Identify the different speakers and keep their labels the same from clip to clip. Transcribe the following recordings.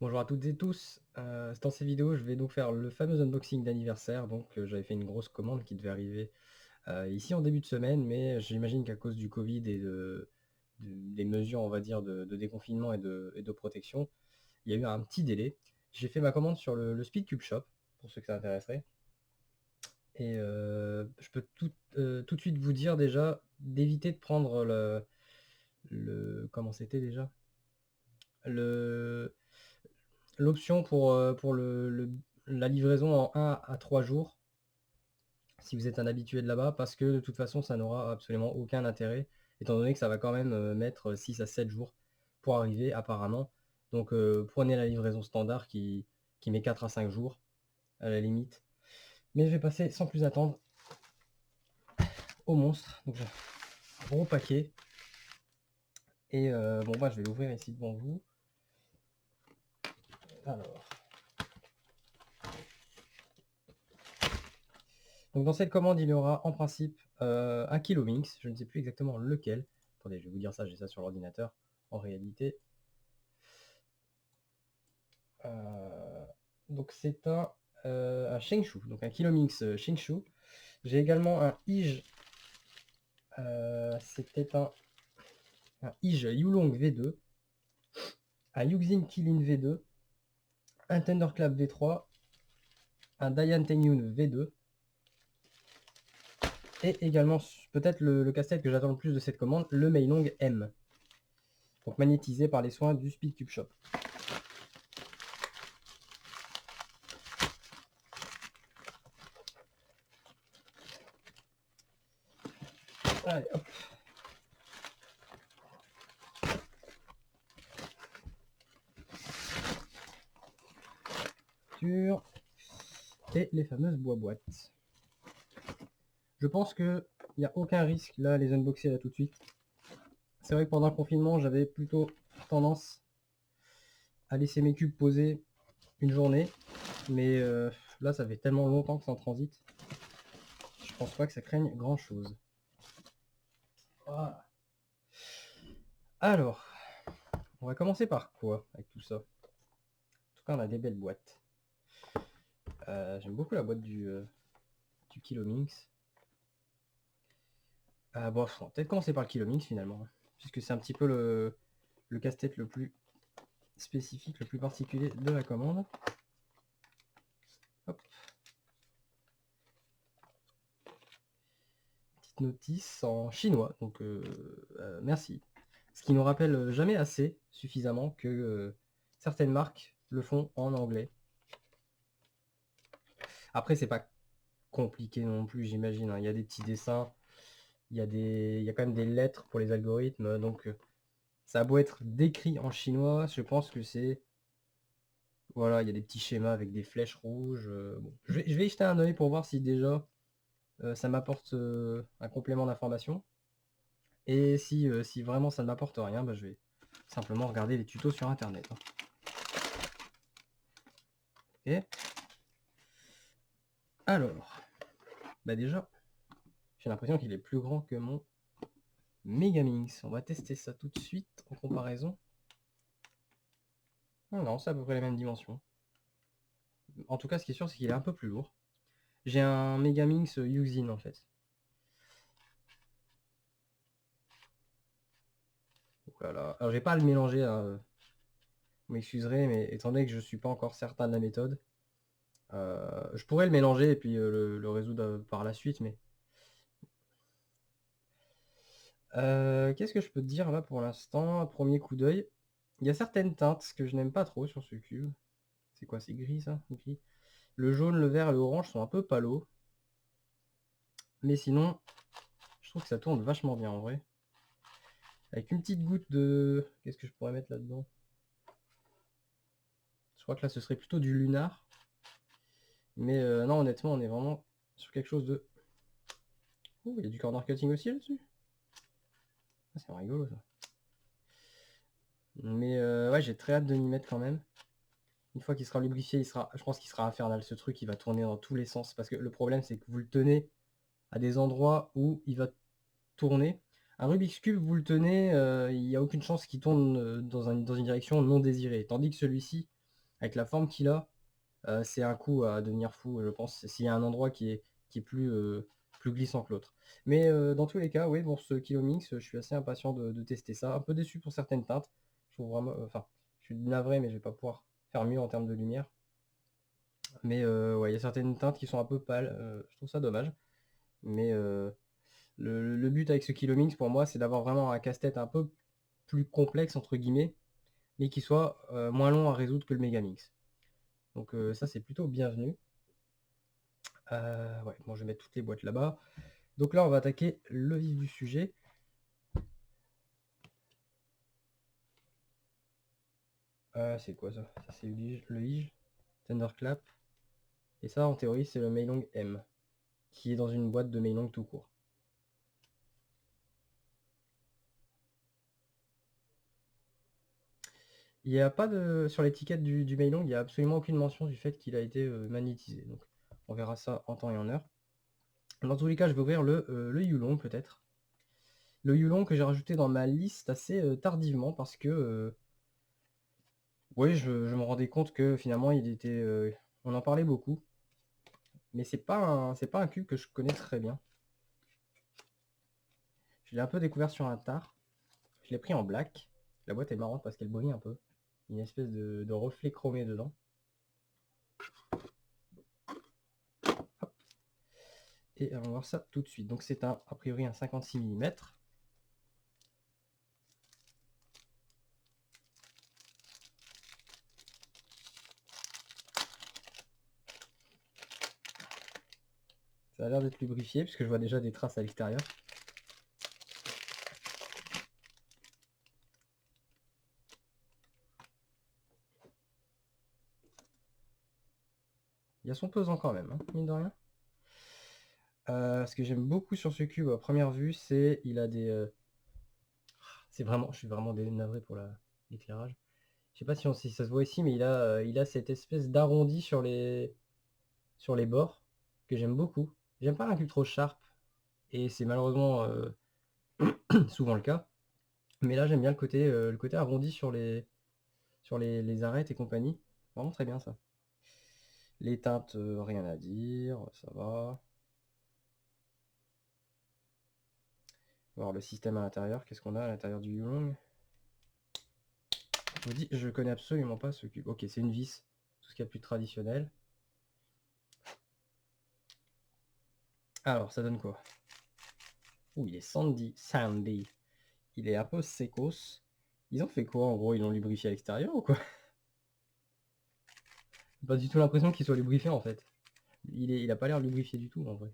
Speaker 1: Bonjour à toutes et tous. Dans ces vidéos, je vais donc faire le fameux unboxing d'anniversaire. Donc, j'avais fait une grosse commande qui devait arriver, ici en début de semaine, mais j'imagine qu'à cause du covid et des mesures, on va dire, de déconfinement et de protection, il y a eu un petit délai. J'ai fait ma commande sur le Speedcube Shop, pour ceux que ça intéresserait. Et je peux tout de suite vous dire déjà d'éviter de prendre comment c'était déjà? Le L'option pour la livraison en 1 à 3 jours, si vous êtes un habitué de là-bas, parce que de toute façon, ça n'aura absolument aucun intérêt, étant donné que ça va quand même, mettre 6 à 7 jours pour arriver apparemment. Donc, prenez la livraison standard qui met 4 à 5 jours à la limite. Mais je vais passer sans plus attendre au monstre. Donc, un gros paquet et bon, bah, je vais l'ouvrir ici devant vous. Alors, donc dans cette commande, il y aura en principe, un Kilomix, je ne sais plus exactement lequel. Attendez, je vais vous dire ça, j'ai ça sur l'ordinateur. En réalité, heu, donc c'est un Shengshu, donc un Kilomix, Shengshu. J'ai également un Ige, c'était un Ige Yulong V2, un Yuxin Kilin V2, un Thunderclap V3, un Dayan Tengyun V2 et également peut-être le casse-tête que j'attends le plus de cette commande, le Meilong M, donc magnétisé par les soins du Speedcube Shop. Allez, hop. Et les fameuses boîtes. Je pense qu'il n'y a aucun risque là à les unboxer là tout de suite. C'est vrai que pendant le confinement, j'avais plutôt tendance à laisser mes cubes poser une journée, mais là ça fait tellement longtemps que c'est en transit, je pense pas que ça craigne grand chose. Voilà. Alors, on va commencer par quoi avec tout ça? En tout cas, on a des belles boîtes. J'aime beaucoup la boîte du Kilomix. Bon, on va peut-être commencer par le Kilomix finalement, puisque c'est un petit peu le casse-tête le plus spécifique, le plus particulier de la commande. Hop. Petite notice en chinois, donc merci. Ce qui nous rappelle jamais assez suffisamment que certaines marques le font en anglais. Après, c'est pas compliqué non plus, j'imagine, hein. Il y a des petits dessins, il y a quand même des lettres pour les algorithmes, donc ça a beau être décrit en chinois, je pense que c'est... Voilà, il y a des petits schémas avec des flèches rouges. Bon. Je vais y jeter un œil pour voir si déjà ça m'apporte un complément d'information. Et si vraiment ça ne m'apporte rien, bah, je vais simplement regarder les tutos sur internet, hein. Ok. Alors, bah déjà, j'ai l'impression qu'il est plus grand que mon Megaminx. On va tester ça tout de suite en comparaison. Ah non, c'est à peu près les mêmes dimensions. En tout cas, ce qui est sûr, c'est qu'il est un peu plus lourd. J'ai un Megaminx Yuxin en fait. Voilà. Alors, je vais pas à le mélanger, hein. Vous m'excuserez, mais étant donné que je suis pas encore certain de la méthode, je pourrais le mélanger et puis le résoudre par la suite, mais qu'est-ce que je peux te dire là pour l'instant, à premier coup d'œil? Il y a certaines teintes que je n'aime pas trop sur ce cube. C'est quoi? C'est gris ça? Gris. Le jaune, le vert et l'orange sont un peu palos. Mais sinon, je trouve que ça tourne vachement bien en vrai. Avec une petite goutte de... Qu'est-ce que je pourrais mettre là-dedans? Je crois que là ce serait plutôt du lunar. Mais non, honnêtement, on est vraiment sur quelque chose de... Oh, il y a du corner cutting aussi là-dessus? Ah, c'est rigolo ça. Mais ouais, j'ai très hâte de m'y mettre quand même. Une fois qu'il sera lubrifié, je pense qu'il sera infernal. Ce truc, il va tourner dans tous les sens. Parce que le problème, c'est que vous le tenez à des endroits où il va tourner. Un Rubik's Cube, vous le tenez, il n'y a aucune chance qu'il tourne dans une direction non désirée. Tandis que celui-ci, avec la forme qu'il a, c'est un coup à devenir fou, je pense, s'il y a un endroit qui est plus glissant que l'autre. Mais dans tous les cas, oui, pour ce Kilomix, je suis assez impatient de tester ça. Un peu déçu pour certaines teintes. Je trouve vraiment, enfin, je suis navré, mais je vais pas pouvoir faire mieux en termes de lumière. Mais ouais, il y a certaines teintes qui sont un peu pâles, je trouve ça dommage. Mais le but avec ce Kilomix pour moi, c'est d'avoir vraiment un casse-tête un peu plus «complexe» entre guillemets, mais qui soit, moins long à résoudre que le Megamix. Donc ça, c'est plutôt bienvenu. Ouais, bon, je vais mettre toutes les boîtes là-bas. Donc là, on va attaquer le vif du sujet. C'est quoi ça? Ça, c'est le Ige, Thunderclap. Et ça, en théorie, c'est le Meilong M, qui est dans une boîte de Meilong tout court. Il n'y a pas de... Sur l'étiquette du Meilong, il n'y a absolument aucune mention du fait qu'il a été magnétisé. Donc on verra ça en temps et en heure. Dans tous les cas, je vais ouvrir le Yulong peut-être. Le Yulong que j'ai rajouté dans ma liste assez tardivement parce que... oui, je me rendais compte que finalement, il était... on en parlait beaucoup. Mais c'est pas un cube que je connais très bien. Je l'ai un peu découvert sur un tard. Je l'ai pris en black. La boîte est marrante parce qu'elle brille un peu. Une espèce de reflet chromé dedans. Hop. Et on va voir ça tout de suite. Donc c'est a priori un 56 mm. Ça a l'air d'être lubrifié puisque je vois déjà des traces à l'extérieur. Il y a son pesant quand même, hein, mine de rien. Ce que j'aime beaucoup sur ce cube à première vue, c'est il a des... c'est vraiment, je suis vraiment navré pour l'éclairage. Je sais pas si ça se voit ici, mais il a cette espèce d'arrondi sur les bords que j'aime beaucoup. J'aime pas un cube trop sharp et c'est malheureusement souvent le cas. Mais là, j'aime bien le côté arrondi sur les arêtes et compagnie. Vraiment très bien ça. Les teintes, rien à dire, ça va. On va voir le système à l'intérieur. Qu'est-ce qu'on a à l'intérieur du Yulong? Je vous dis, je connais absolument pas ce cube. Ok, c'est une vis, tout ce qu'il y a de plus traditionnel. Alors, ça donne quoi? Ouh, il est sandy. Il est un peu secos. Ils ont fait quoi en gros? Ils l'ont lubrifié à l'extérieur ou quoi? Pas du tout l'impression qu'il soit lubrifié en fait. Il a pas l'air lubrifié du tout en vrai.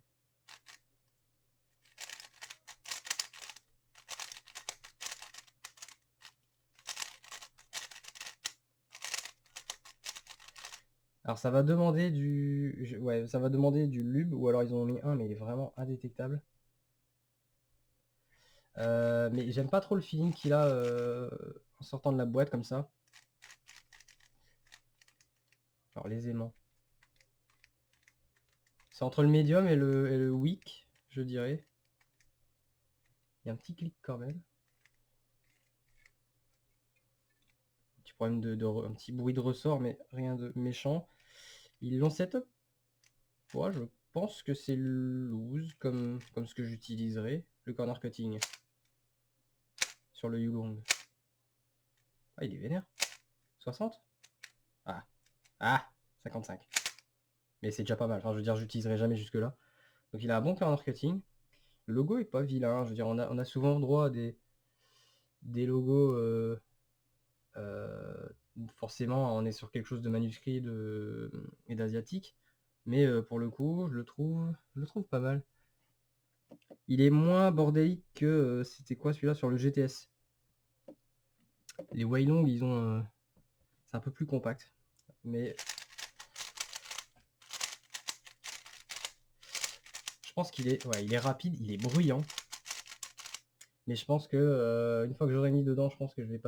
Speaker 1: Alors ça va demander ouais, ça va demander du lube, ou alors ils en ont mis un, mais il est vraiment indétectable. Mais j'aime pas trop le feeling qu'il a en sortant de la boîte comme ça. Alors les aimants. C'est entre le médium et le weak, je dirais. Il y a un petit clic quand même. Petit problème un petit bruit de ressort, mais rien de méchant. Ils l'ont setup. Ouais, je pense que c'est loose comme ce que j'utiliserai. Le corner cutting sur le Yulong. Ah, il est vénère. 60? Ah. Ah, 55. Mais c'est déjà pas mal. Enfin, je veux dire, j'utiliserai jamais jusque-là. Donc il a un bon corner cutting. Le logo est pas vilain. Je veux dire, on a souvent droit à des logos. Euh, forcément, on est sur quelque chose de manuscrit et d'asiatique. Mais pour le coup, je le trouve pas mal. Il est moins bordélique que c'était quoi celui-là sur le GTS. Les Weilong, ils ont. C'est un peu plus compact. Mais je pense qu'il est. Ouais, il est rapide, il est bruyant. Mais je pense que une fois que j'aurai mis dedans, je pense que je vais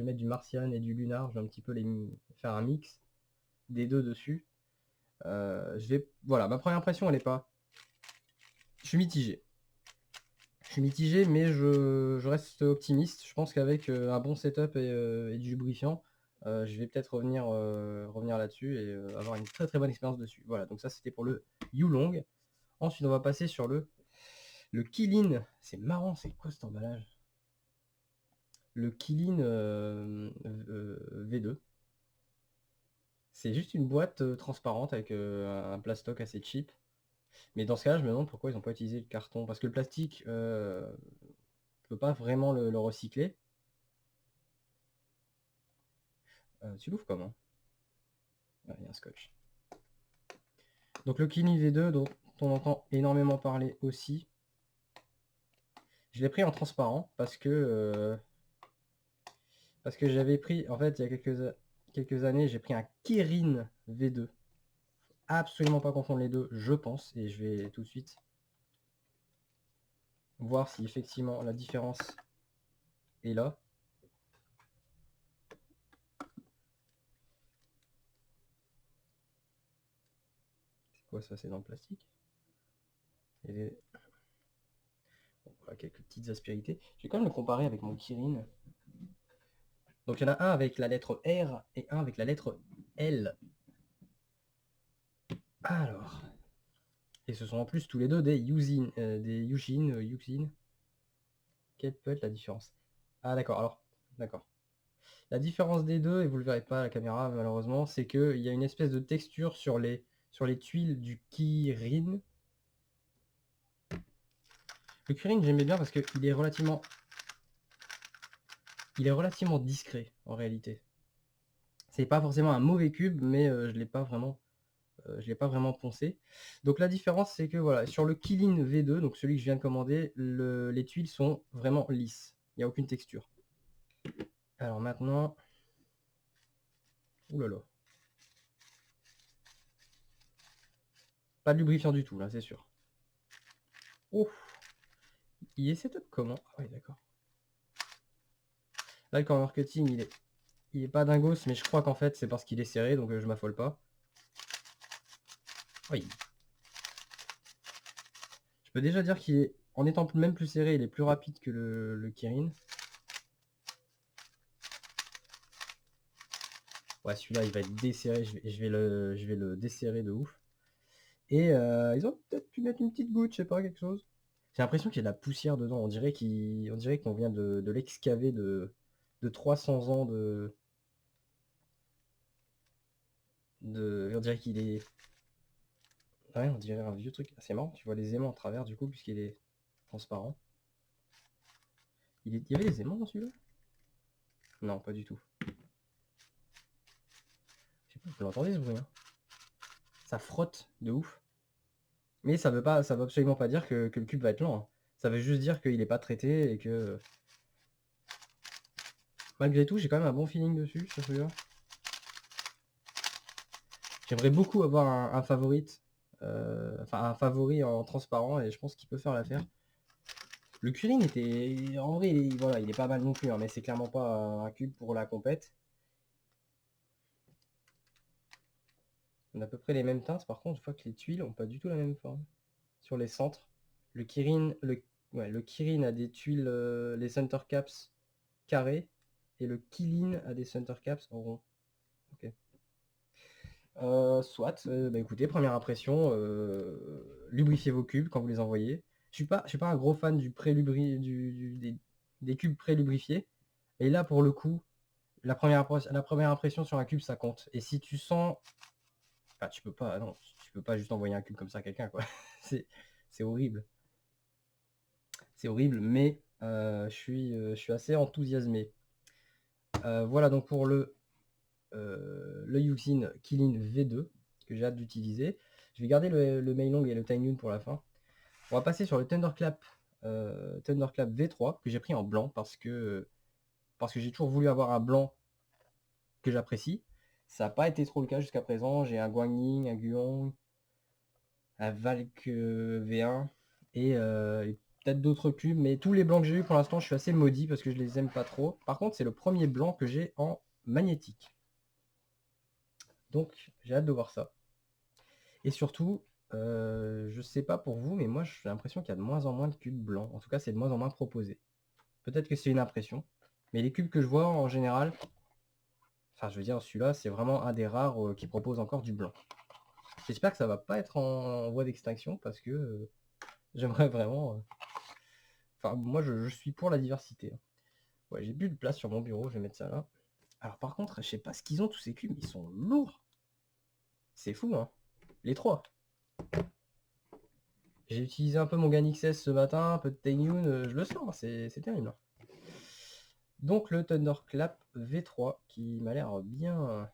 Speaker 1: mettre du Martian et du Lunar. Je vais un petit peu faire un mix des deux dessus. Voilà, ma première impression, elle est pas. Je suis mitigé. Je suis mitigé, mais je reste optimiste. Je pense qu'avec un bon setup et du lubrifiant, je vais peut-être revenir là-dessus et avoir une très très bonne expérience dessus. Voilà, donc ça c'était pour le Yulong. Ensuite, on va passer sur le Qilin. C'est marrant, c'est quoi cet emballage? Le Qilin V2. C'est juste une boîte transparente avec un plastoc assez cheap. Mais dans ce cas-là, je me demande pourquoi ils n'ont pas utilisé le carton. Parce que le plastique, ne peut pas vraiment le recycler. Tu l'ouvres comment? Ah, il y a un scotch. Donc le Qilin V2, dont on entend énormément parler aussi. Je l'ai pris en transparent parce que j'avais pris, en fait, il y a quelques années, j'ai pris un Kirin V2. Absolument pas confondre les deux, je pense, et je vais tout de suite voir si effectivement la différence est là. C'est quoi ça? C'est dans le plastique? Et bon, voilà, quelques petites aspérités. Je vais quand même le comparer avec mon Kirin. Donc il y en a un avec la lettre R et un avec la lettre L. Alors. Et ce sont en plus tous les deux des Yujin. Yujin. Quelle peut être la différence? Ah d'accord, alors, d'accord. La différence des deux, et vous le verrez pas à la caméra malheureusement, c'est qu'il y a une espèce de texture sur les tuiles du Kirin. Le Kirin, j'aimais bien parce qu'il est relativement discret en réalité. C'est pas forcément un mauvais cube, mais je l'ai pas vraiment poncé. Donc la différence, c'est que voilà, sur le Qilin V2, donc celui que je viens de commander, les tuiles sont vraiment lisses. Il n'y a aucune texture. Alors maintenant... Ouh là là. Pas de lubrifiant du tout, là, c'est sûr. Ouf. Il est setup comment? Ah oui, d'accord. Là, le corner cutting, il est pas dingos, mais je crois qu'en fait, c'est parce qu'il est serré, donc je m'affole pas. Oui. Je peux déjà dire qu'il est, en étant même plus serré, il est plus rapide que le Kirin. Ouais, celui-là, il va être desserré. Je vais le desserrer de ouf. Et ils ont peut-être pu mettre une petite goutte, je sais pas, quelque chose. J'ai l'impression qu'il y a de la poussière dedans. On dirait qu'on vient de l'excaver de 300 ans on dirait qu'il est... Ouais, on dirait un vieux truc. C'est marrant, tu vois les aimants à travers du coup, puisqu'il est transparent. Il y avait des aimants dans celui-là? Non, pas du tout. Je sais pas, vous l'entendez ce bruit, hein? Ça frotte de ouf. Mais ça veut absolument pas dire que le cube va être lent, hein. Ça veut juste dire qu'il est pas traité et que... Malgré tout, j'ai quand même un bon feeling dessus, sur celui-là. J'aimerais beaucoup avoir un favorite. Enfin, un favori en transparent, et je pense qu'il peut faire l'affaire. Le Kirin était... En vrai, voilà, il est pas mal non plus, hein, mais c'est clairement pas un cube pour la compète. On a à peu près les mêmes teintes, par contre, je vois que les tuiles ont pas du tout la même forme. Sur les centres, le Kirin, le Kirin a des tuiles, les center caps carrés, et le Qilin a des center caps en rond. Ok. Soit, bah écoutez, première impression, lubrifiez vos cubes quand vous les envoyez. Je suis pas un gros fan du des cubes pré-lubrifiés, et là pour le coup, la première impression sur un cube ça compte. Et si tu sens... Enfin, tu peux pas, non, tu peux pas juste envoyer un cube comme ça à quelqu'un, quoi. C'est horrible. C'est horrible, mais je suis assez enthousiasmé. Voilà donc pour le Yujin Qilin V2 que j'ai hâte d'utiliser. Je vais garder le Meilong et le Taingyun pour la fin. On va passer sur le Thunderclap V3 que j'ai pris en blanc parce que j'ai toujours voulu avoir un blanc que j'apprécie. Ça n'a pas été trop le cas jusqu'à présent. J'ai un Guanyin, un Guang, un Valk V1 et peut-être d'autres cubes, mais tous les blancs que j'ai eu pour l'instant, je suis assez maudit parce que je les aime pas trop. Par contre, c'est le premier blanc que j'ai en magnétique. Donc, j'ai hâte de voir ça. Et surtout, je sais pas pour vous, mais moi j'ai l'impression qu'il y a de moins en moins de cubes blancs. En tout cas, c'est de moins en moins proposé. Peut-être que c'est une impression, mais les cubes que je vois en général, Enfin, je veux dire, celui-là, c'est vraiment un des rares qui propose encore du blanc. J'espère que ça va pas être en voie d'extinction parce que j'aimerais vraiment. Enfin, moi, je suis pour la diversité, hein. Ouais, j'ai plus de place sur mon bureau, je vais mettre ça là. Alors, par contre, je sais pas ce qu'ils ont tous ces cubes, ils sont lourds. C'est fou, hein. Les trois. J'ai utilisé un peu mon GAN XS ce matin, un peu de Taenyun, je le sens, hein, c'est terrible, hein. Donc le Thunderclap V3 qui m'a l'air bien.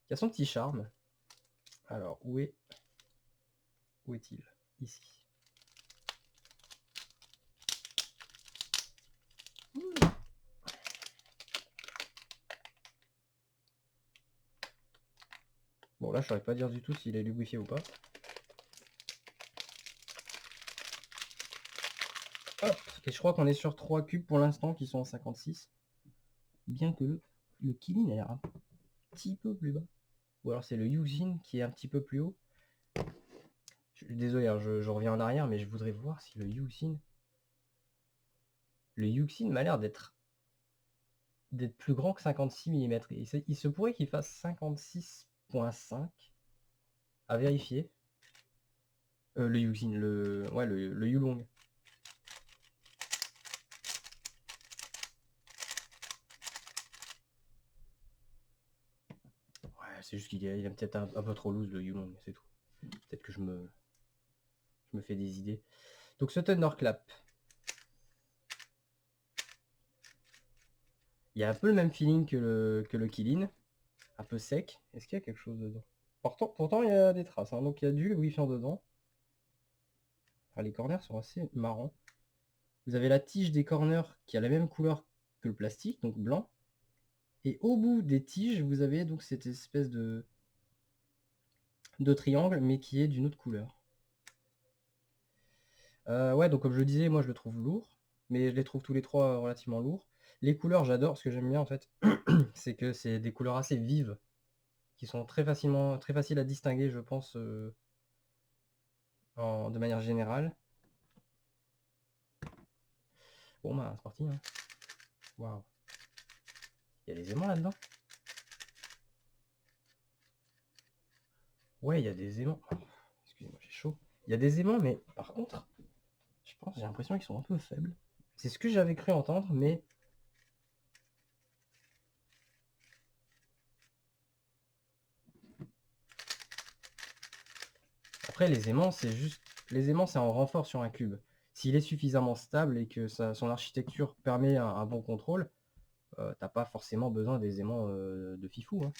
Speaker 1: Qui a son petit charme. Alors, où est-il? Ici. Bon, là, je saurais pas dire du tout s'il est lubrifié ou pas. Hop. Et je crois qu'on est sur 3 cubes pour l'instant qui sont en 56. Bien que le Kilin a l'air un petit peu plus bas. Ou alors c'est le Yuzin qui est un petit peu plus haut. Je suis désolé, hein, je reviens en arrière, mais je voudrais voir si le Yuzin. Le Yuxin m'a l'air d'être plus grand que 56 mm. Il se pourrait qu'il fasse 56,5 à vérifier. Le Yuxin, le Yulong. Ouais, c'est juste qu'il est peut-être un peu trop loose le Yulong, c'est tout. Peut-être que je me fais des idées. Donc ce Thunderclap. Il y a un peu le même feeling que le Kilin. Un peu sec. Est-ce qu'il y a quelque chose dedans? Pourtant il y a des traces, hein, donc il y a du lubrifiant dedans. Ah, les corners sont assez marrants. Vous avez la tige des corners qui a la même couleur que le plastique, donc blanc. Et au bout des tiges, vous avez donc cette espèce de triangle, mais qui est d'une autre couleur. Ouais, donc comme je le disais, moi je le trouve lourd, mais je les trouve tous les trois relativement lourds. Les couleurs, j'adore. Ce que j'aime bien en fait, c'est que c'est des couleurs assez vives, qui sont très faciles à distinguer, je pense, de manière générale. Bon bah c'est parti, hein. Waouh. Il y a des aimants là-dedans? Ouais, il y a des aimants. Oh, excusez-moi, j'ai chaud. Il y a des aimants, mais par contre, j'ai l'impression qu'ils sont un peu faibles. C'est ce que j'avais cru entendre, mais après les aimants, c'est en renfort sur un cube. S'il est suffisamment stable et que son architecture permet un bon contrôle, t'as pas forcément besoin des aimants de fifou, hein.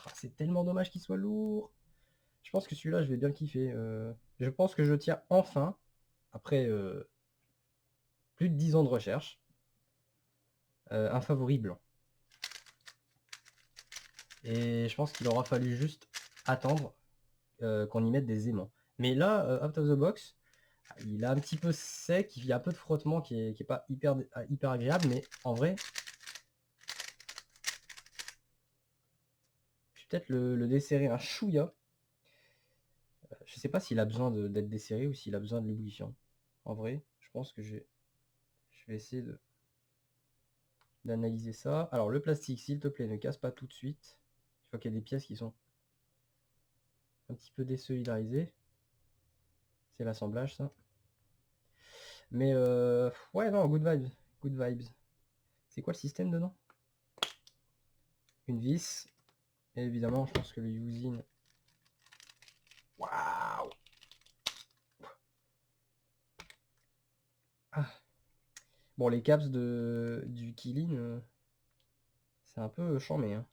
Speaker 1: Ah, c'est tellement dommage qu'il soit lourd. Je pense que celui-là, je vais bien le kiffer. Je pense que je tiens enfin, après plus de 10 ans de recherche, un favori blanc. Et je pense qu'il aura fallu juste attendre qu'on y mette des aimants. Mais là, out of the box, il est un petit peu sec, il y a un peu de frottement qui est pas hyper agréable, mais en vrai, je vais peut-être le desserrer un chouïa. Je sais pas s'il a besoin d'être desserré ou s'il a besoin de lubrifiant. En vrai, je pense que je vais essayer d'analyser ça. Alors le plastique, s'il te plaît, ne casse pas tout de suite. Je vois qu'il y a des pièces qui sont un petit peu désolidarisées. C'est l'assemblage, ça. Mais ouais, non, good vibes. Good vibes. C'est quoi le système dedans? Une vis. Et évidemment, je pense que le usine. Waouh! Ah. Bon, les caps du Kilin, c'est un peu chambé, hein.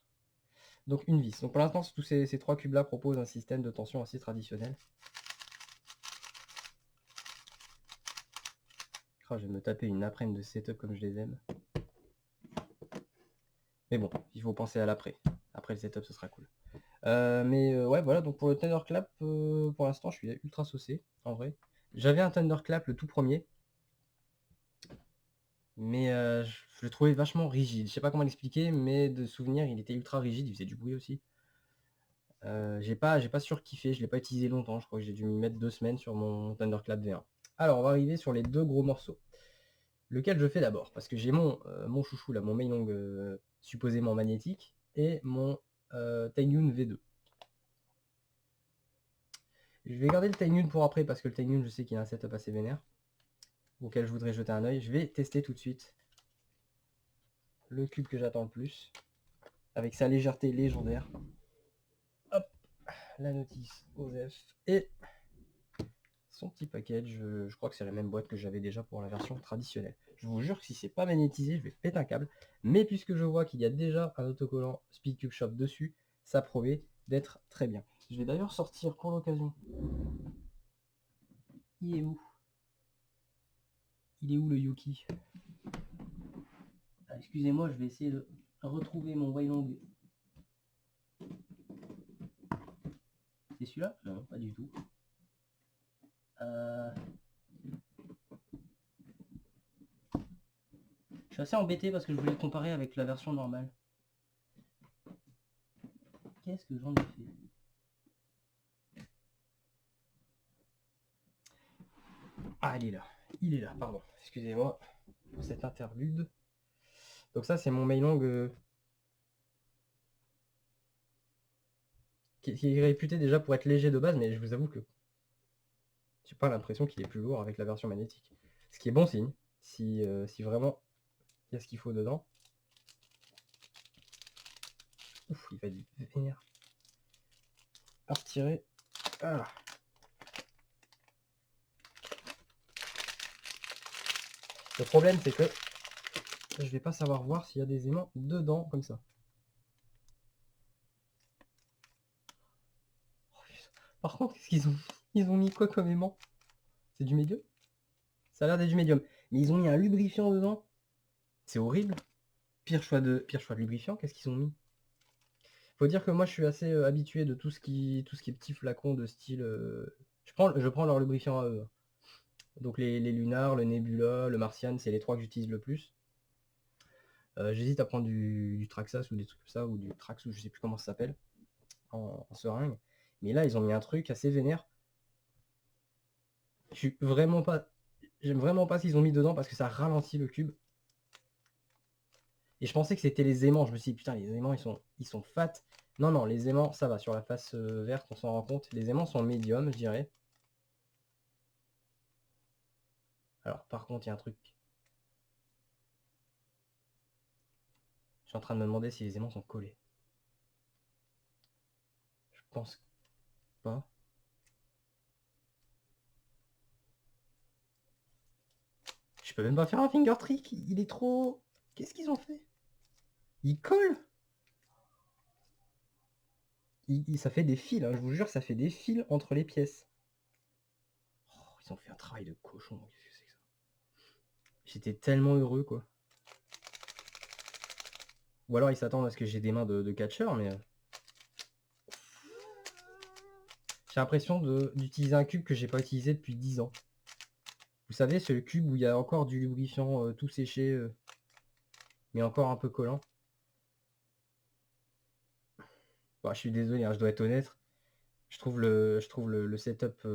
Speaker 1: Donc une vis. Donc pour l'instant, tous ces trois cubes-là proposent un système de tension assez traditionnel. Oh, je vais me taper une après-midi de setup comme je les aime. Mais bon, il faut penser à l'après. Après le setup, ce sera cool. Ouais, voilà, donc pour le Thunderclap, pour l'instant, je suis ultra saucé, en vrai. J'avais un Thunderclap, le tout premier, mais je le trouvais vachement rigide. Je sais pas comment l'expliquer, mais de souvenir, il était ultra rigide, il faisait du bruit aussi. J'ai pas surkiffé, je l'ai pas utilisé longtemps, je crois que j'ai dû m'y mettre 2 semaines sur mon Thunderclap V1. Alors on va arriver sur les 2 gros morceaux. Lequel je fais d'abord? Parce que j'ai mon chouchou là, mon Mailong supposément magnétique et mon Taiyun V2. Je vais garder le Taiyun pour après parce que le Taiyun je sais qu'il a un setup assez vénère auquel je voudrais jeter un œil. Je vais tester tout de suite le cube que j'attends le plus avec sa légèreté légendaire. Hop, la notice OSEF et son petit package. Je crois que c'est la même boîte que j'avais déjà pour la version traditionnelle. Je vous jure que si c'est pas magnétisé, je vais péter un câble. Mais puisque je vois qu'il y a déjà un autocollant Speedcube Shop dessus, ça promet d'être très bien. Je vais d'ailleurs sortir pour l'occasion. Il est où? Il est où le Yuki? Ah, excusez-moi, je vais essayer de retrouver mon Wailong. C'est celui-là? Non, pas du tout. Je suis assez embêté parce que je voulais le comparer avec la version normale. Qu'est-ce que j'en ai fait? Ah, il est là, pardon. Excusez-moi pour cette interlude. Donc ça, c'est mon Mailong qui est réputé déjà pour être léger de base, mais je vous avoue que j'ai pas l'impression qu'il est plus lourd avec la version magnétique. Ce qui est bon signe, si vraiment il y a ce qu'il faut dedans. Ouf, il va être vénère. À retirer. Voilà. Le problème, c'est que je vais pas savoir voir s'il y a des aimants dedans, comme ça. Par contre, qu'est-ce qu'ils ont? Ils ont mis quoi comme aimant? C'est du médium? Ça a l'air d'être du médium. Mais ils ont mis un lubrifiant dedans. C'est horrible. Pire choix de lubrifiant, qu'est-ce qu'ils ont mis? Faut dire que moi je suis assez habitué de tout ce qui est petits flacons de style. Je prends leur lubrifiant à eux. Donc les Lunar, le Nebula, le Martian, c'est les 3 que j'utilise le plus. J'hésite à prendre du Traxxas ou des trucs comme ça, ou du Trax, ou je sais plus comment ça s'appelle, en seringue. Mais là, ils ont mis un truc assez vénère. Je suis vraiment pas. J'aime vraiment pas ce qu'ils ont mis dedans parce que ça ralentit le cube. Et je pensais que c'était les aimants. Je me suis dit, putain, les aimants, ils sont fat. Non, non, les aimants, ça va. Sur la face verte, on s'en rend compte. Les aimants sont médiums, je dirais. Alors, par contre, il y a un truc. Je suis en train de me demander si les aimants sont collés. Je pense pas. Je peux même pas faire un finger trick. Il est trop... Qu'est-ce qu'ils ont fait? Ils collent. Ça fait des fils, hein, je vous jure, ça fait des fils entre les pièces. Oh, ils ont fait un travail de cochon. Qu'est-ce que c'est que ça? J'étais tellement heureux, quoi. Ou alors ils s'attendent à ce que j'ai des mains de catcheur, mais... J'ai l'impression d'utiliser un cube que j'ai pas utilisé depuis 10 ans. Vous savez, ce cube où il y a encore du lubrifiant tout séché, mais encore un peu collant. Bon, je suis désolé, hein, je dois être honnête. Je trouve le setup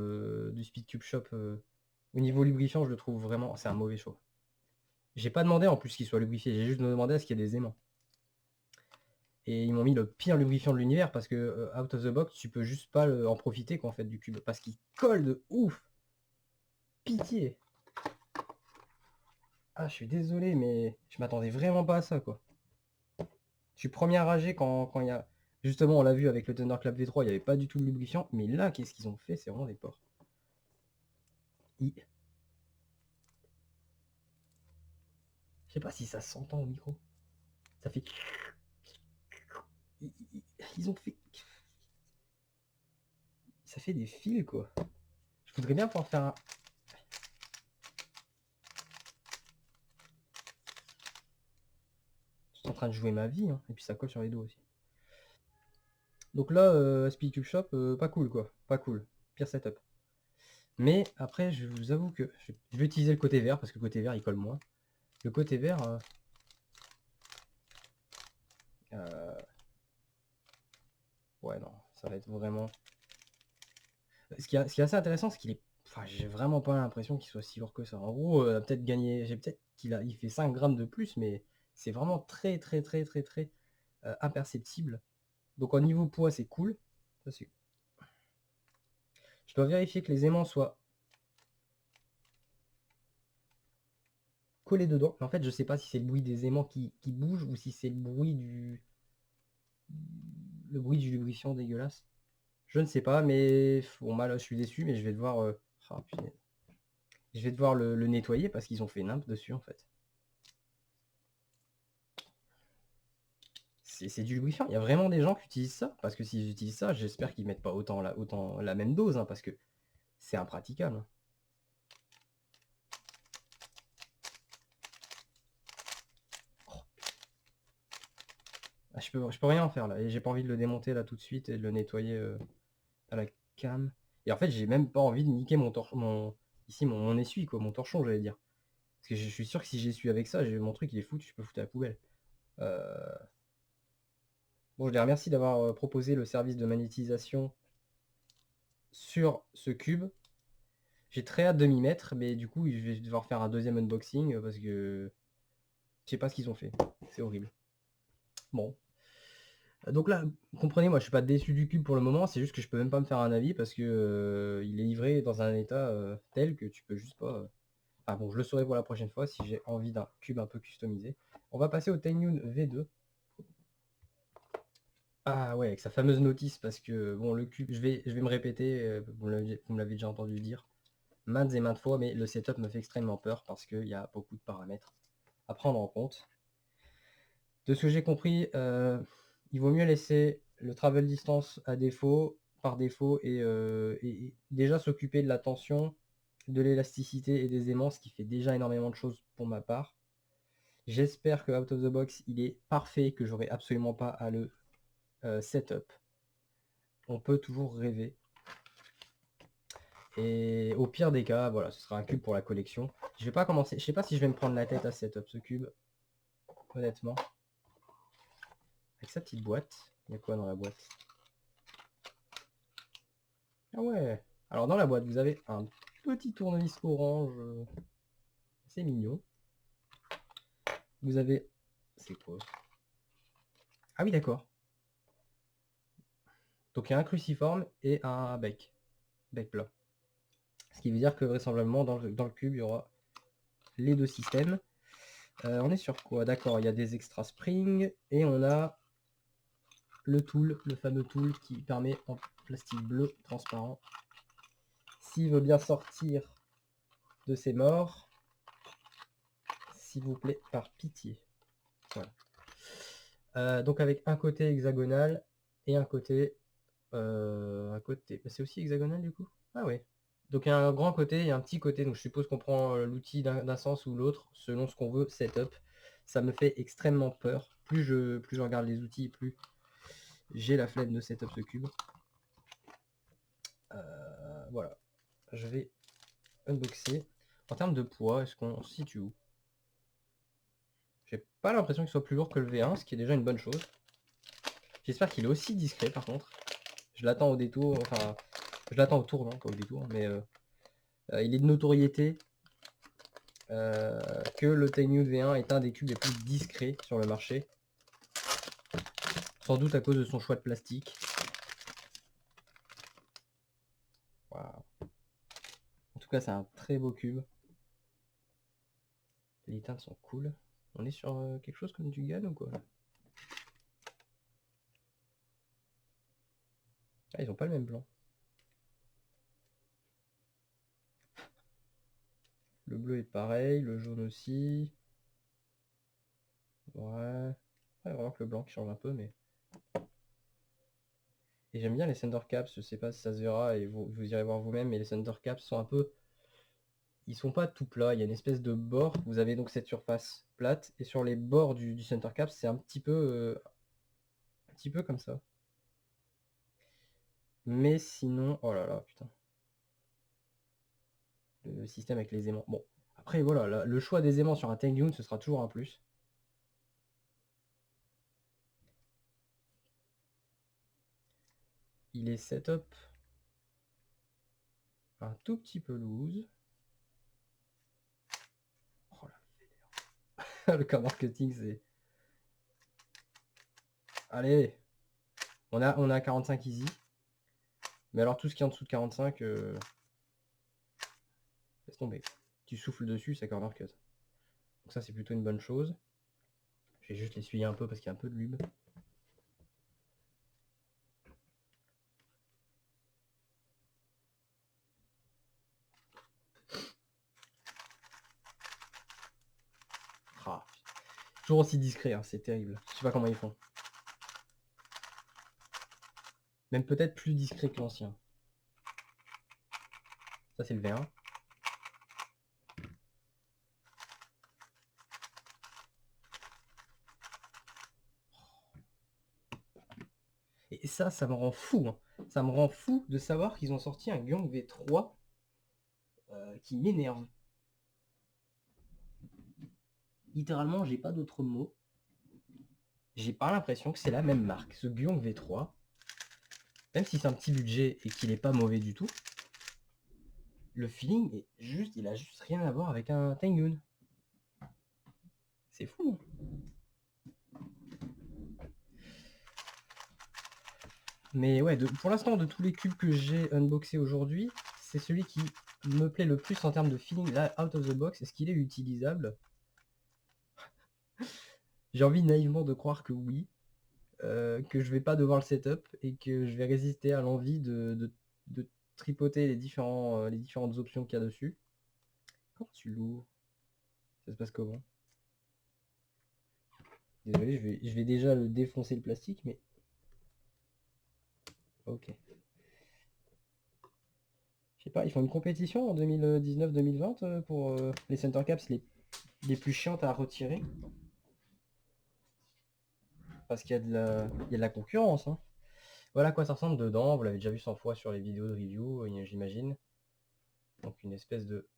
Speaker 1: du Speedcube Shop au niveau lubrifiant, je le trouve vraiment... C'est un mauvais choix. J'ai pas demandé en plus qu'il soit lubrifié, j'ai juste demandé à ce qu'il y ait des aimants. Et ils m'ont mis le pire lubrifiant de l'univers parce que out of the box, tu peux juste pas en profiter quoi, en fait, du cube. Parce qu'il colle de ouf. Pitié. Ah, je suis désolé, mais je m'attendais vraiment pas à ça, quoi. Je suis premier à rager quand il y a... Justement, on l'a vu avec le Thunderclap V3, il n'y avait pas du tout de lubrifiant. Mais là, qu'est-ce qu'ils ont fait? C'est vraiment des porcs. Je sais pas si ça s'entend au micro. Ça fait... Ils ont fait... Ça fait des fils, quoi. Je voudrais bien pouvoir faire un... Je suis en train de jouer ma vie, hein. Et puis ça colle sur les dos aussi. Donc là, Speedcube Shop, pas cool, quoi. Pas cool. Pire setup. Mais après, je vous avoue que je vais utiliser le côté vert, parce que le côté vert, il colle moins. Le côté vert... ouais, non. Ça va être vraiment... Ce qui est assez intéressant, c'est qu'il est... Enfin, j'ai vraiment pas l'impression qu'il soit si lourd que ça. En gros, peut-être gagné... J'ai peut-être il fait 5 grammes de plus, mais c'est vraiment très imperceptible. Donc en niveau poids, c'est cool. Ça, je dois vérifier que les aimants soient collés dedans. Mais en fait, je sais pas si c'est le bruit des aimants qui bouge ou si c'est le bruit du lubrifiant dégueulasse. Je ne sais pas, mais bon, là, je suis déçu, mais je vais devoir, ah, punaise. Je vais devoir le nettoyer parce qu'ils ont fait nimp dessus en fait. C'est du lubrifiant. Il y a vraiment des gens qui utilisent ça. Parce que s'ils utilisent ça, j'espère qu'ils mettent pas autant la même dose, hein, parce que c'est impraticable. Oh. Ah, je peux rien en faire là. Et j'ai pas envie de le démonter là tout de suite et de le nettoyer à la cam. Et en fait, j'ai même pas envie de niquer mon essuie, quoi, mon torchon, j'allais dire. Parce que je suis sûr que si j'essuie avec ça, mon truc il est foutu, je peux foutre à la poubelle. Bon, je les remercie d'avoir proposé le service de magnétisation sur ce cube. J'ai très hâte de m'y mettre, mais du coup, je vais devoir faire un deuxième unboxing parce que je sais pas ce qu'ils ont fait. C'est horrible. Bon. Donc là, comprenez, moi je suis pas déçu du cube pour le moment, c'est juste que je peux même pas me faire un avis parce que il est livré dans un état tel que tu peux juste pas. Enfin bon, je le saurai pour la prochaine fois si j'ai envie d'un cube un peu customisé. On va passer au Tecnoon V2. Ah ouais, avec sa fameuse notice parce que bon, le cube, je vais me répéter, vous me l'avez déjà entendu dire maintes et maintes fois, mais le setup me fait extrêmement peur parce qu'il y a beaucoup de paramètres à prendre en compte. De ce que j'ai compris, il vaut mieux laisser le travel distance par défaut, et déjà s'occuper de la tension, de l'élasticité et des aimants, ce qui fait déjà énormément de choses pour ma part. J'espère que out of the box, il est parfait, que j'aurai absolument pas à le setup. On peut toujours rêver. Et au pire des cas, voilà, ce sera un cube pour la collection. Je vais pas commencer, je sais pas si je vais me prendre la tête à setup ce cube, honnêtement. Avec sa petite boîte, il y a quoi dans la boîte? Ah ouais. Alors dans la boîte, vous avez un petit tournevis orange, c'est mignon. Vous avez, c'est quoi? Ah oui, d'accord. Donc il y a un cruciforme et un bec plat. Ce qui veut dire que vraisemblablement dans le cube, il y aura les deux systèmes. On est sur quoi? D'accord, il y a des extra springs et on a le tool, le fameux tool qui permet en plastique bleu transparent. S'il veut bien sortir de ses morts, s'il vous plaît, par pitié. Voilà. Donc avec un côté hexagonal et un côté... C'est aussi hexagonal du coup? Ah ouais. Donc il y a un grand côté et un petit côté, donc je suppose qu'on prend l'outil d'un sens ou l'autre, selon ce qu'on veut setup. Ça me fait extrêmement peur. Plus je regarde les outils, plus j'ai la flemme de setup ce cube. Voilà. Je vais unboxer. En termes de poids, est-ce qu'on se situe où? J'ai pas l'impression qu'il soit plus lourd que le V1, ce qui est déjà une bonne chose. J'espère qu'il est aussi discret par contre. Je l'attends au détour, enfin, je l'attends au tournant, pas au détour, mais il est de notoriété que le Tecnoon V1 est un des cubes les plus discrets sur le marché. Sans doute à cause de son choix de plastique. Waouh. En tout cas, c'est un très beau cube. Les teintes sont cool. On est sur quelque chose comme du GAN ou quoi? Ah, ils ont pas le même blanc. Le bleu est pareil, le jaune aussi. Ouais. Ouais, vraiment que le blanc qui change un peu, mais... Et j'aime bien les center caps, je sais pas si ça se verra et vous irez voir vous-même, mais les center caps sont un peu... Ils sont pas tout plats, il y a une espèce de bord. Vous avez donc cette surface plate, et sur les bords du center cap, c'est un petit peu comme ça. Mais sinon... Oh là là, putain. Le système avec les aimants. Bon, après voilà, le choix des aimants sur un Tecnoon, ce sera toujours un plus. il est setup un tout petit peu loose. Oh là, le core marketing, c'est... Allez, on a 45 easy. Mais alors tout ce qui est en dessous de 45, laisse tomber. Tu souffles dessus, ça corner cut. Donc ça, c'est plutôt une bonne chose. Je vais juste l'essuyer un peu parce qu'il y a un peu de lube. Ah, toujours aussi discret, hein, c'est terrible. Je sais pas comment ils font. Même peut-être plus discret que l'ancien. Ça, c'est le V1. Et ça me rend fou. Hein. Ça me rend fou de savoir qu'ils ont sorti un Gyong V3 qui m'énerve. Littéralement, j'ai pas d'autres mots. J'ai pas l'impression que c'est la même marque. Ce Gyong V3, même si c'est un petit budget et qu'il est pas mauvais du tout, le feeling est juste, il a juste rien à voir avec un Tengyun. C'est fou. Mais ouais, pour l'instant, de tous les cubes que j'ai unboxés aujourd'hui, c'est celui qui me plaît le plus en termes de feeling, là, out of the box. Est-ce qu'il est utilisable? J'ai envie naïvement de croire que oui, que je vais pas devoir le setup et que je vais résister à l'envie de tripoter les différentes options qu'il y a dessus. Comment tu l'ouvres? Ça se passe comment? Désolé, je vais déjà le défoncer le plastique, mais... Ok. Je sais pas, ils font une compétition en 2019-2020 pour les center caps les plus chiantes à retirer. Parce qu'il y a de la concurrence. Hein. Voilà à quoi ça ressemble dedans. Vous l'avez déjà vu 100 fois sur les vidéos de review, j'imagine. Donc une espèce de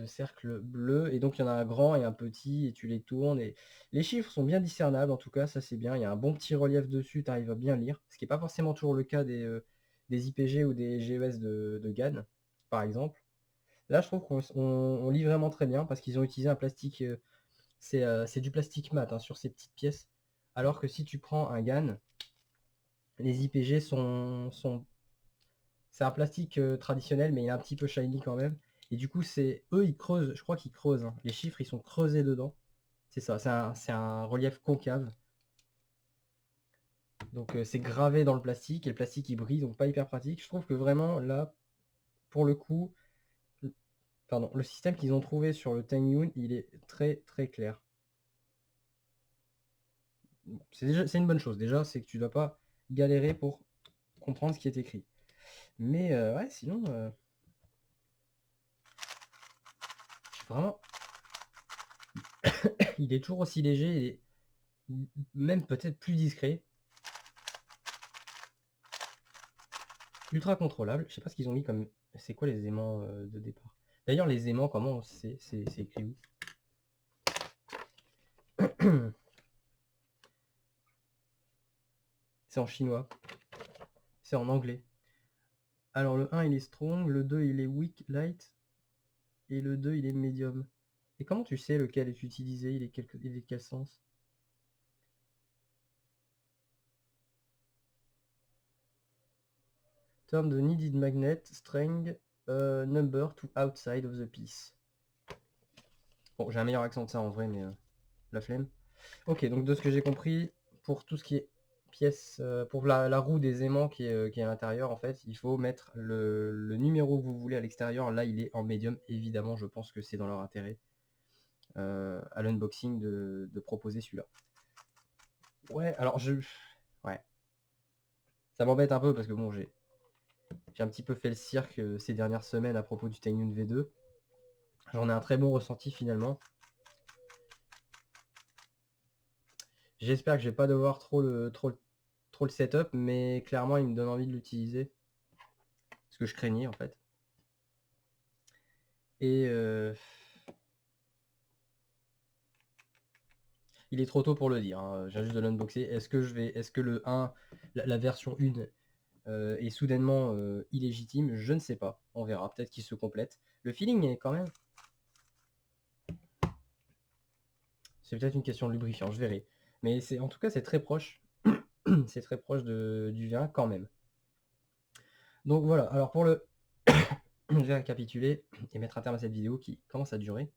Speaker 1: cercle bleu. Et donc il y en a un grand et un petit, et tu les tournes. Et les chiffres sont bien discernables, en tout cas, ça c'est bien. Il y a un bon petit relief dessus, tu arrives à bien lire. Ce qui n'est pas forcément toujours le cas des IPG ou des GES de GAN, par exemple. Là, je trouve qu'on lit vraiment très bien parce qu'ils ont utilisé un plastique... c'est du plastique mat hein, sur ces petites pièces. Alors que si tu prends un GAN, les IPG c'est un plastique traditionnel, mais il est un petit peu shiny quand même. Et du coup, eux, ils creusent, je crois qu'ils creusent. Hein. Les chiffres, ils sont creusés dedans. C'est ça, c'est un relief concave. Donc c'est gravé dans le plastique, et le plastique, il brille, donc pas hyper pratique. Je trouve que vraiment, là, pour le coup, pardon, le système qu'ils ont trouvé sur le Tengyun, il est très très clair. C'est une bonne chose. Déjà, c'est que tu dois pas galérer pour comprendre ce qui est écrit. Mais ouais, sinon, vraiment, il est toujours aussi léger et même peut-être plus discret. Ultra contrôlable. Je sais pas ce qu'ils ont mis comme... C'est quoi les aimants de départ? D'ailleurs, les aimants, comment c'est écrit où? C'est en chinois. C'est en anglais. Alors le 1 il est strong, le 2 il est weak, light, et le 2 il est medium. Et comment tu sais lequel est utilisé? Il est quel sens? Turn the needed magnet string number to outside of the piece. Bon, j'ai un meilleur accent de ça en vrai, mais la flemme. Ok, donc de ce que j'ai compris, pour tout ce qui est pièce, pour la roue des aimants qui est à l'intérieur, en fait, il faut mettre le numéro que vous voulez à l'extérieur. Là, il est en médium, évidemment, je pense que c'est dans leur intérêt à l'unboxing de proposer celui-là. Ouais, alors ouais. Ça m'embête un peu parce que bon, j'ai un petit peu fait le cirque ces dernières semaines à propos du Tengyun V2. J'en ai un très bon ressenti finalement. J'espère que je vais pas devoir trop le setup, mais clairement il me donne envie de l'utiliser. Ce que je craignais en fait. Et il est trop tôt pour le dire, hein. Je viens juste de l'unboxer. Est-ce que le 1, la version 1, est soudainement illégitime, je ne sais pas, on verra, peut-être qu'il se complète. Le feeling est quand même... C'est peut-être une question de lubrifiant, je verrai. Mais en tout cas, c'est très proche. C'est très proche du V1 quand même. Donc voilà, alors pour le... je vais récapituler et mettre un terme à cette vidéo qui commence à durer.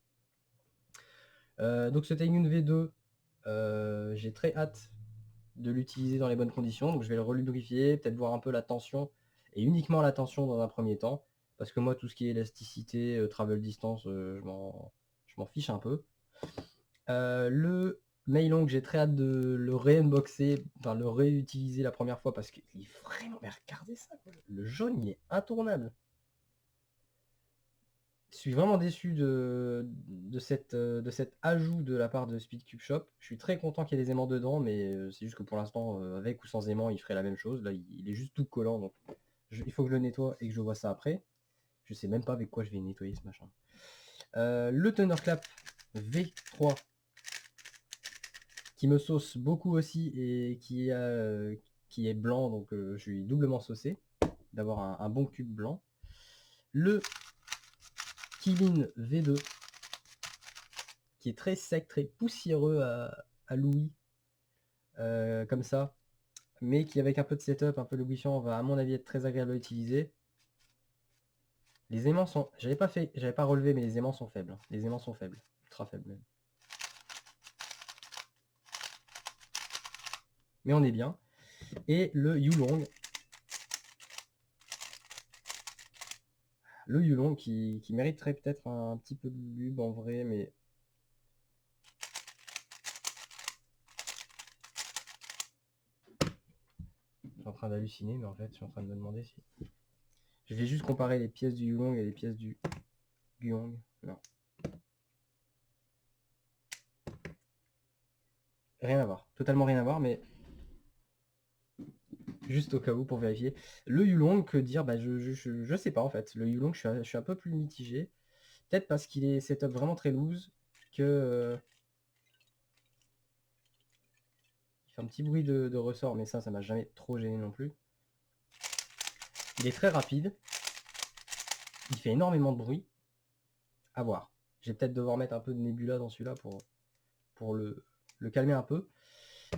Speaker 1: Donc ce Taiyun V2, j'ai très hâte de l'utiliser dans les bonnes conditions. Donc je vais le relubrifier, peut-être voir un peu la tension, et uniquement la tension dans un premier temps. Parce que moi, tout ce qui est élasticité, travel distance, je m'en fiche un peu. Le Meilong, j'ai très hâte de le ré-unboxer, enfin le réutiliser la première fois parce qu'il est vraiment... Mais regardez ça, quoi. Le jaune, il est intournable. Je suis vraiment déçu de cet ajout de la part de Speedcube Shop. Je suis très content qu'il y ait des aimants dedans, mais c'est juste que pour l'instant, avec ou sans aimants, il ferait la même chose. Là, il est juste tout collant, donc il faut que je le nettoie et que je vois ça après. Je sais même pas avec quoi je vais nettoyer ce machin. Le Thunderclap V3 qui me sauce beaucoup aussi et qui est blanc, donc je suis doublement saucé d'avoir un bon cube blanc. Le Kilin V2 qui est très sec, très poussiéreux à l'ouïe, comme ça, mais qui avec un peu de setup, un peu lubrifiant, va à mon avis être très agréable à utiliser. Les aimants sont... J'avais pas relevé, mais les aimants sont faibles. Les aimants sont faibles, ultra faibles même. Mais on est bien. Et le Yulong. Le Yulong qui mériterait peut-être un petit peu de lube en vrai, mais... Je suis en train d'halluciner, mais en fait, je suis en train de me demander si... Je vais juste comparer les pièces du Yulong et les pièces du Guyong. Non. Rien à voir. Totalement rien à voir, mais... Juste au cas où pour vérifier. Le Yulong, que dire, bah, je sais pas en fait. Le Yulong, je suis un peu plus mitigé. Peut-être parce qu'il est setup vraiment très loose, que... il fait un petit bruit de ressort, mais ça m'a jamais trop gêné non plus. Il est très rapide. Il fait énormément de bruit. À voir. Je vais peut-être devoir mettre un peu de Nebula dans celui-là pour le calmer un peu.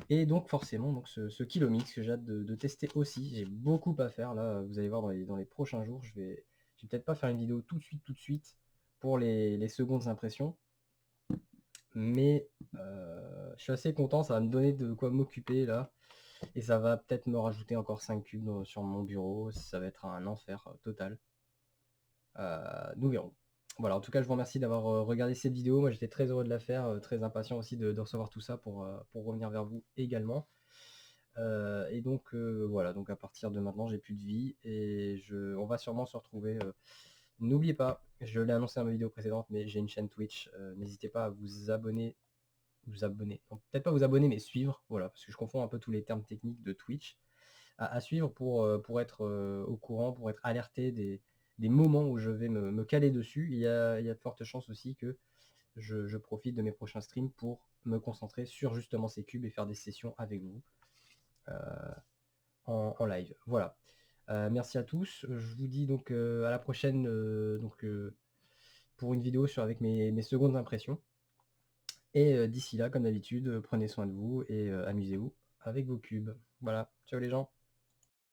Speaker 1: Et donc forcément, donc ce Kilomix que j'ai hâte de tester aussi. J'ai beaucoup à faire là, vous allez voir dans les prochains jours. Je vais peut-être pas faire une vidéo tout de suite pour les secondes impressions. Mais je suis assez content, ça va me donner de quoi m'occuper là. Et ça va peut-être me rajouter encore 5 cubes sur mon bureau. Ça va être un enfer total. Nous verrons. Voilà, en tout cas, je vous remercie d'avoir regardé cette vidéo. Moi, j'étais très heureux de la faire, très impatient aussi de recevoir tout ça pour revenir vers vous également. Et donc, voilà, donc à partir de maintenant, j'ai plus de vie et on va sûrement se retrouver. N'oubliez pas, je l'ai annoncé dans ma vidéo précédente, mais j'ai une chaîne Twitch. N'hésitez pas à vous abonner. Non, peut-être pas vous abonner, mais suivre. Voilà, parce que je confonds un peu tous les termes techniques de Twitch. À suivre pour être au courant, pour être alerté des moments où je vais me caler dessus. Il y a de fortes chances aussi que je profite de mes prochains streams pour me concentrer sur justement ces cubes et faire des sessions avec vous en live. Voilà. Merci à tous. Je vous dis donc à la prochaine pour une vidéo avec mes secondes impressions. Et d'ici là, comme d'habitude, prenez soin de vous et amusez-vous avec vos cubes. Voilà. Ciao les gens.